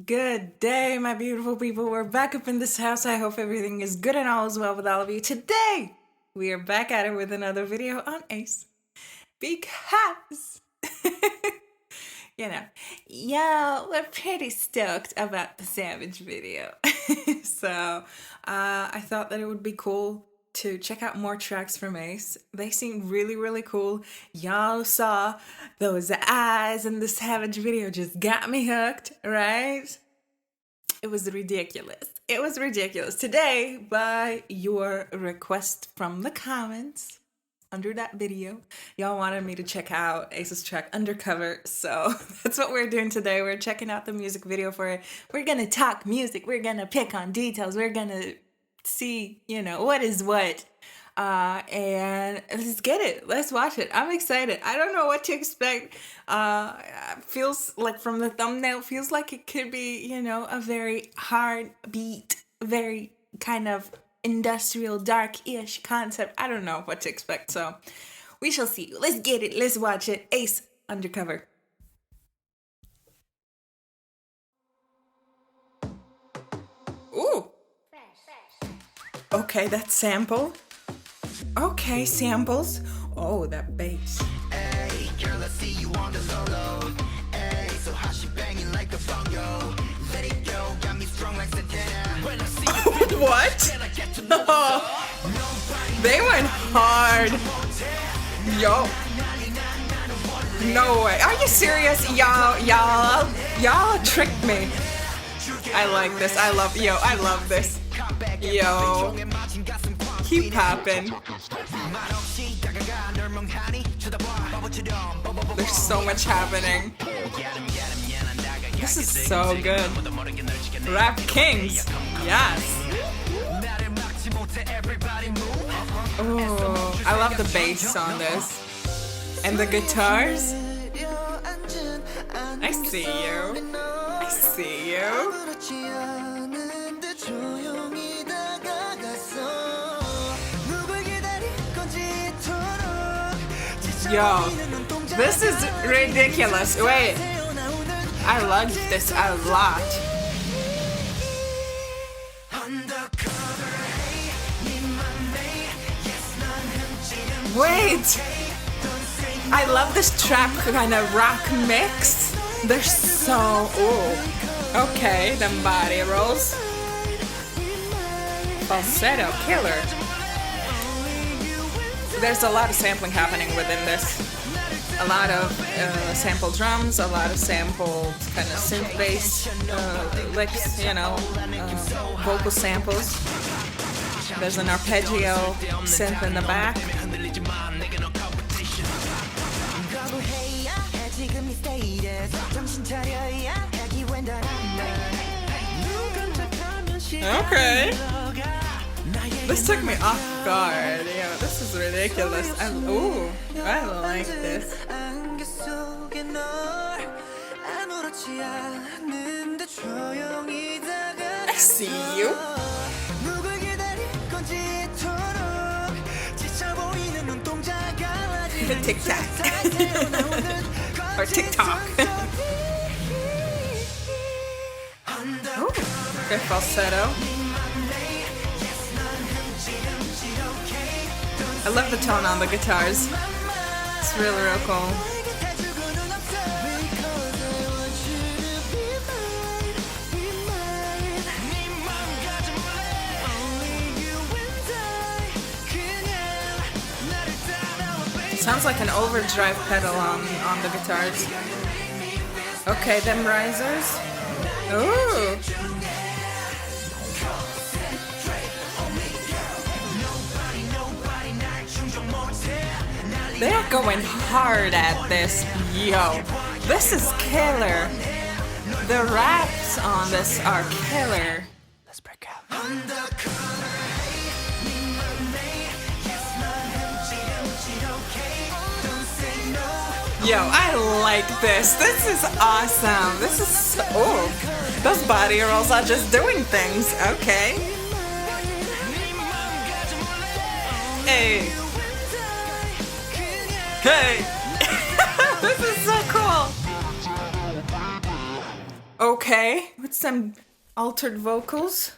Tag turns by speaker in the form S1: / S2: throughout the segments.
S1: Good day, my beautiful people. We're back up in this house. I hope everything is good and all is well with all of you. Today, we are back at it with another video on ACE. Because, we're pretty stoked about the Savage video. So, I thought that it would be cool to check out more tracks from ACE. They seem really, really cool. Y'all saw those eyes in the Savage video, just got me hooked, right? It was ridiculous. It was ridiculous. Today, by your request from the comments under that video, y'all wanted me to check out ACE's track Undercover. So that's what we're doing today. We're checking out the music video for it. We're gonna talk music. We're gonna pick on details. We're gonna see, what is what. And let's get it. Let's watch it. I'm excited. I don't know what to expect. Feels like from the thumbnail, feels like it could be, a very hard beat, very kind of industrial, dark-ish concept. I don't know what to expect. So we shall see. Let's get it. Let's watch it. ACE Undercover. Ooh. Okay, that sample. Okay, samples. Oh, that bass. Hey, girl, I see you on the low. Hey, so how she banging like a bongo? Let it go, got me strong like Santana. When I see you, what? They went hard. Yo. No way. Are you serious? Y'all tricked me. I like this. I love this. Yo. Keep popping. There's so much happening. This is so good. Rap Kings. Yes. Oh, I love the bass on this. And the guitars. I see you. I see you. Yo, this is ridiculous. Wait, I love this a lot. Wait, I love this trap kind of rock mix. They're so, okay, them body rolls. Falsetto killer. There's a lot of sampling happening within this. A lot of sample drums, a lot of sampled kind of synth-based licks, vocal samples. There's an arpeggio synth in the back. Okay. This took me off guard. Yeah, this is ridiculous. I like this. I see you. TikTok. Or TikTok. Ooh, good falsetto. I love the tone on the guitars. It's really real cool. Sounds like an overdrive pedal on the guitars. Okay, them risers. Ooh. They're going hard at this. Yo, this is killer. The raps on this are killer. Let's break out. Yo, I like this. This is awesome. This is so... Oh, Those body rolls are just doing things. Okay. Hey. Hey. This is so cool. Okay. With some altered vocals.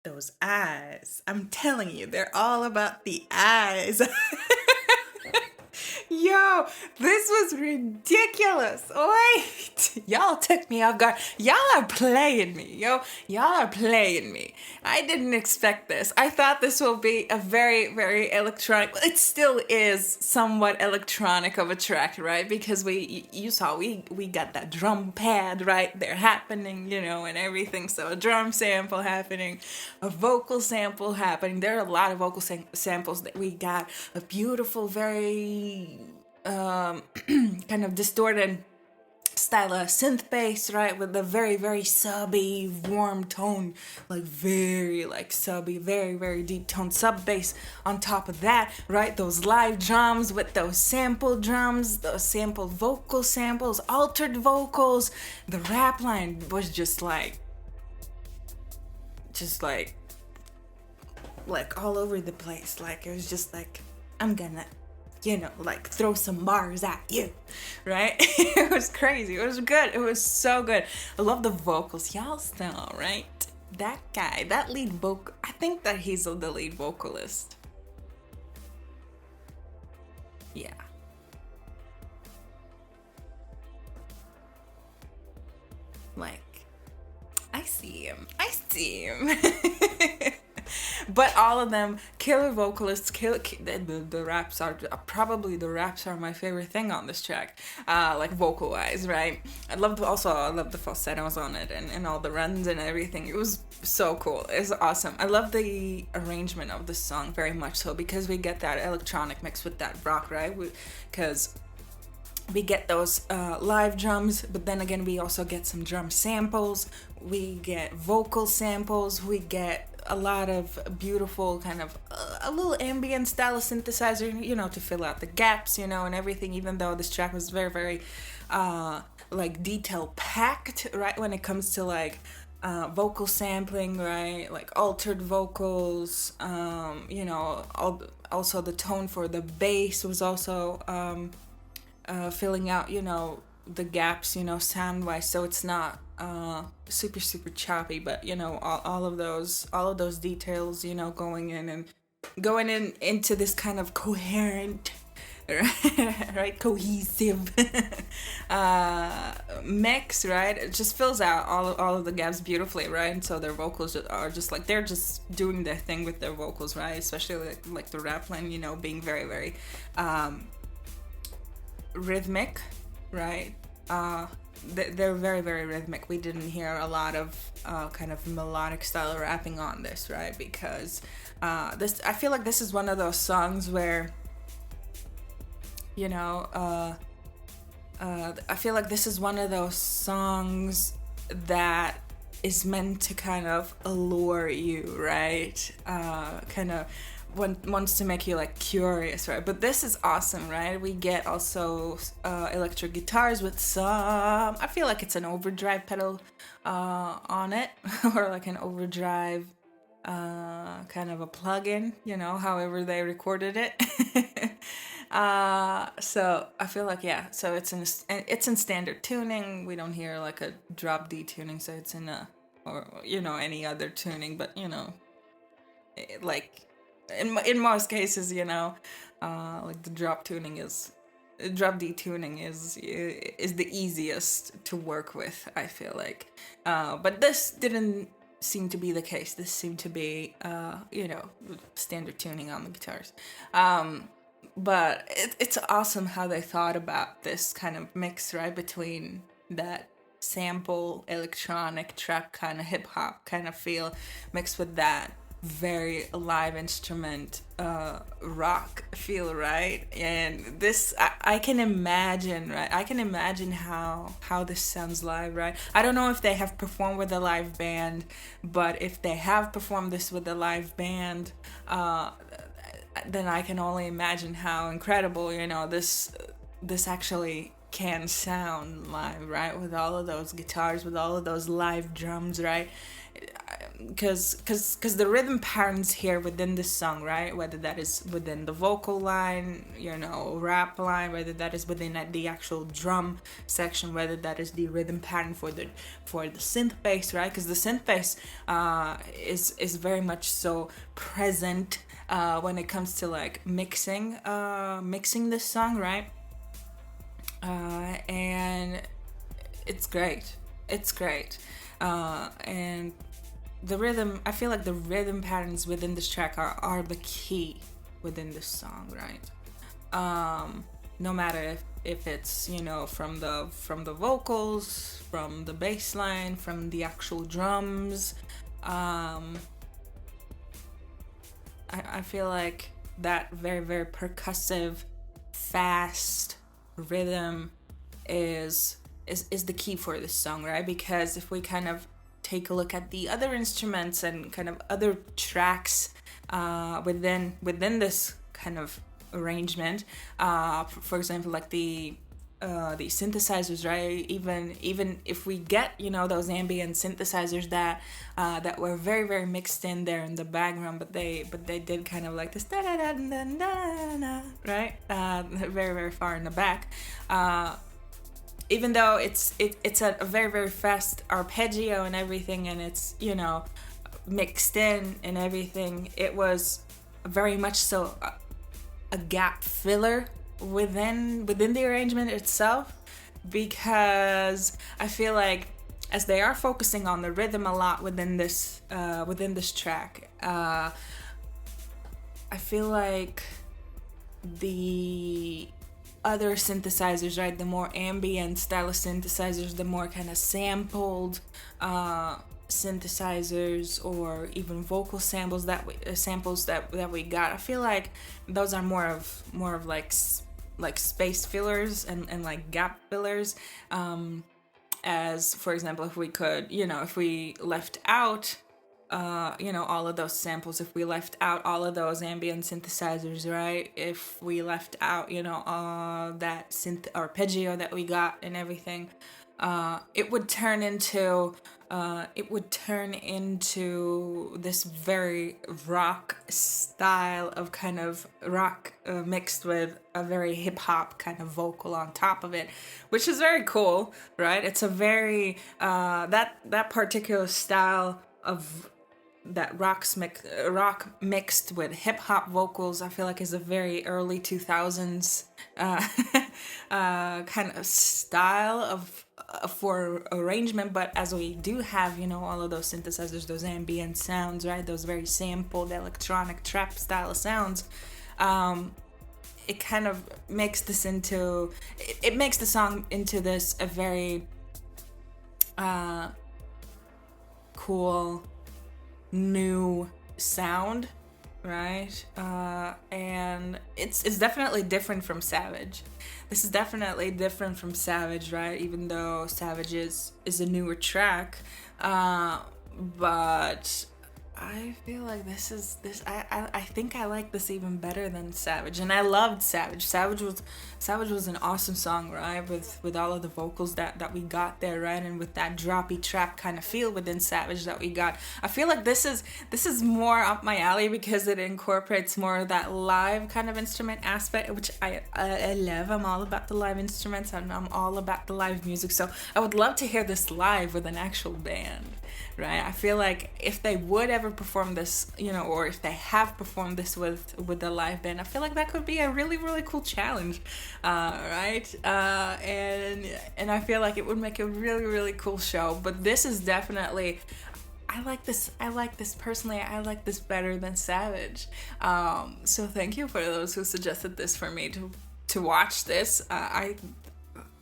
S1: Those eyes. I'm telling you, they're all about the eyes. Yo, this was ridiculous. Wait, y'all took me off guard. Y'all are playing me, yo. Y'all are playing me. I didn't expect this. I thought this will be a very, very electronic. It still is somewhat electronic of a track, right? Because you saw we got that drum pad right there happening, and everything. So a drum sample happening, a vocal sample happening. There are a lot of vocal samples that we got. A beautiful, very kind of distorted style of synth bass, right, with the very, very subby warm tone, like very like subby, very, very deep tone sub bass on top of that, right, those live drums with those sample drums, those sample vocal samples, altered vocals. The rap line was just like all over the place. Like it was just like, I'm gonna like throw some bars at you, right? It was crazy. It was good. It was so good. I love the vocals. Y'all saw, right? That guy, that lead vocal, I think that he's the lead vocalist. Yeah. Like, I see him. I see him. But all of them killer vocalists. The raps are probably my favorite thing on this track, like vocal wise, right? I love the falsettos on it and all the runs and everything. It was so cool. It's awesome. I love the arrangement of the song very much so, because we get that electronic mix with that rock, right? Because we get those live drums, but then again we also get some drum samples, we get vocal samples, we get a lot of beautiful kind of a little ambient style of synthesizer, to fill out the gaps, and everything, even though this track was very, very like detail packed, right, when it comes to like vocal sampling, right, like altered vocals, also the tone for the bass was also filling out, the gaps, sound wise, so it's not super, super choppy, but all of those details, going in into this kind of coherent, right, cohesive mix, right? It just fills out all of the gaps beautifully, right? And so their vocals are just like, they're just doing their thing with their vocals, right? Especially like the rap line, being very, very rhythmic, right? They're very, very rhythmic. We didn't hear a lot of kind of melodic style rapping on this, right? Because I feel like this is one of those songs where, I feel like this is one of those songs that is meant to kind of allure you, right? Kind of wants to make you like curious, right? But this is awesome, right? We get also electric guitars with some, I feel like it's an overdrive pedal on it, or like an overdrive kind of a plug-in, however they recorded it. So I feel like, yeah, so it's in standard tuning. We don't hear like a drop D tuning, so it's in any other tuning, but like in most cases, like the drop D tuning is the easiest to work with, I feel like. But this didn't seem to be the case. This seemed to be standard tuning on the guitars. But it's awesome how they thought about this kind of mix, right, between that sample electronic trap kind of hip hop kind of feel mixed with that very live instrument rock feel, right? And this, I can imagine, right? I can imagine how this sounds live, right? I don't know if they have performed with a live band, but if they have performed this with a live band, then I can only imagine how incredible, this actually can sound live, right? With all of those guitars, with all of those live drums, right? Because the rhythm patterns here within the song, right, whether that is within the vocal line, rap line, whether that is within the actual drum section, whether that is the rhythm pattern for the synth bass, right, because the synth bass is very much so present when it comes to like mixing this song, right. And it's great. It's great. And the rhythm, I feel like the rhythm patterns within this track are the key within this song, right? No matter if it's, from the vocals, from the bass line, from the actual drums. I feel like that very, very percussive, fast rhythm is the key for this song, right? Because if we kind of take a look at the other instruments and kind of other tracks within this kind of arrangement, for example, like the synthesizers, right? Even if we get those ambient synthesizers that were very, very mixed in there in the background, but they did kind of like this da da da da da da, right? Very, very far in the back. Even though it's a very, very fast arpeggio and everything, and it's mixed in and everything, it was very much so a gap filler within the arrangement itself, because I feel like as they are focusing on the rhythm a lot within this track, I feel like the other synthesizers, right, the more ambient style of synthesizers, the more kind of sampled synthesizers, or even vocal samples that we got, I feel like those are more of like space fillers and like gap fillers, as for example, if we could, if we left out all of those samples, if we left out all of those ambient synthesizers, right, if we left out that synth arpeggio that we got and everything, it would turn into this very rock style of kind of rock mixed with a very hip hop kind of vocal on top of it, which is very cool, right? It's a very that particular style of that rock mixed with hip hop vocals, I feel like is a very early 2000s kind of style of for arrangement. But as we do have all of those synthesizers, those ambient sounds, right, those very sampled electronic trap style sounds, it kind of makes this into it makes the song into this a very cool new sound, right? And it's definitely different from Savage. This is definitely different from Savage, right? Even though Savage is a newer track, but I feel like this. I think I like this even better than Savage, and I loved Savage. Savage was an awesome song, right? With all of the vocals that we got there, right, and with that droppy trap kind of feel within Savage that we got. I feel like this is more up my alley because it incorporates more of that live kind of instrument aspect, which I love. I'm all about the live instruments, and I'm all about the live music. So I would love to hear this live with an actual band. Right, I feel like if they would ever perform this, or if they have performed this with the live band, I feel like that could be a really, really cool challenge, right? And I feel like it would make a really, really cool show. But this is definitely, I like this personally. I like this better than Savage. So thank you for those who suggested this for me to watch this.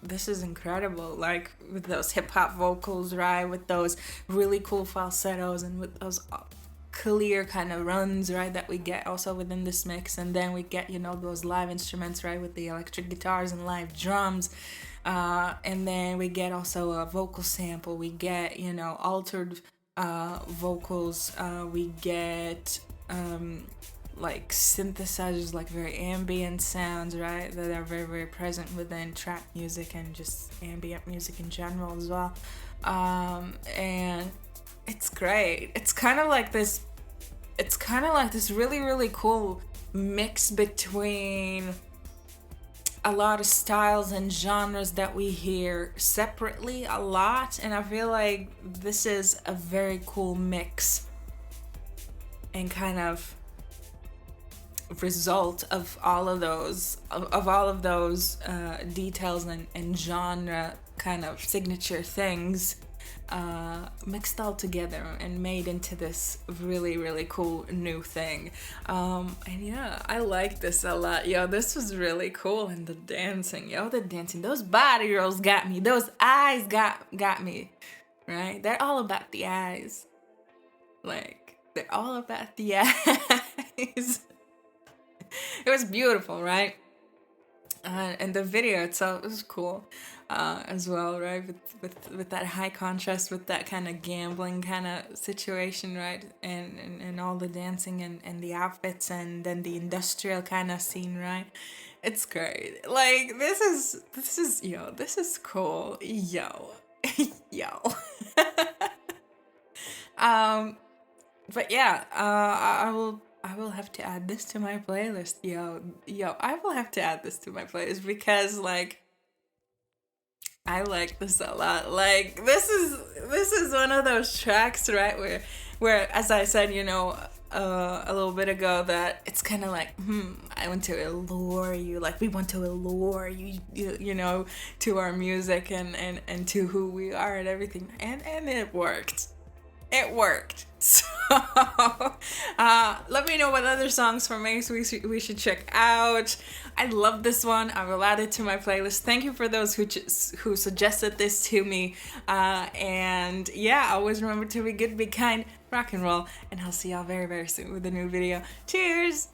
S1: This is incredible, like with those hip hop vocals, right? With those really cool falsettos and with those clear kind of runs, right? That we get also within this mix, and then we get those live instruments, right? With the electric guitars and live drums, and then we get also a vocal sample. We get altered vocals. We get like synthesizers, like very ambient sounds, right? That are very, very present within trap music and just ambient music in general as well. And it's great. It's kind of like this really, really cool mix between a lot of styles and genres that we hear separately a lot, and I feel like this is a very cool mix and kind of result of all of those details and genre kind of signature things mixed all together and made into this really, really cool new thing. And yeah, I like this a lot. Yo, this was really cool. And the dancing, those body rolls got me. Those eyes got me, right? They're all about the eyes. Like, they're all about the eyes. It was beautiful, right? And the video itself was cool as well, right? With that high contrast, with that kind of gambling kind of situation, right? And all the dancing and the outfits, and then the industrial kind of scene, right? It's great. Like, this is cool. Yo. Yo. But yeah, I will have to add this to my playlist. Yo, I will have to add this to my playlist because, like, I like this a lot. Like, this is one of those tracks, right, where as I said, a little bit ago, that it's kind of like, I want to allure you, like we want to allure you, to our music and to who we are and everything, and it worked. It worked. So, let me know what other songs from Ace we should check out. I love this one. I will add it to my playlist. Thank you for those who suggested this to me. And yeah, always remember to be good, be kind, rock and roll. And I'll see y'all very, very soon with a new video. Cheers!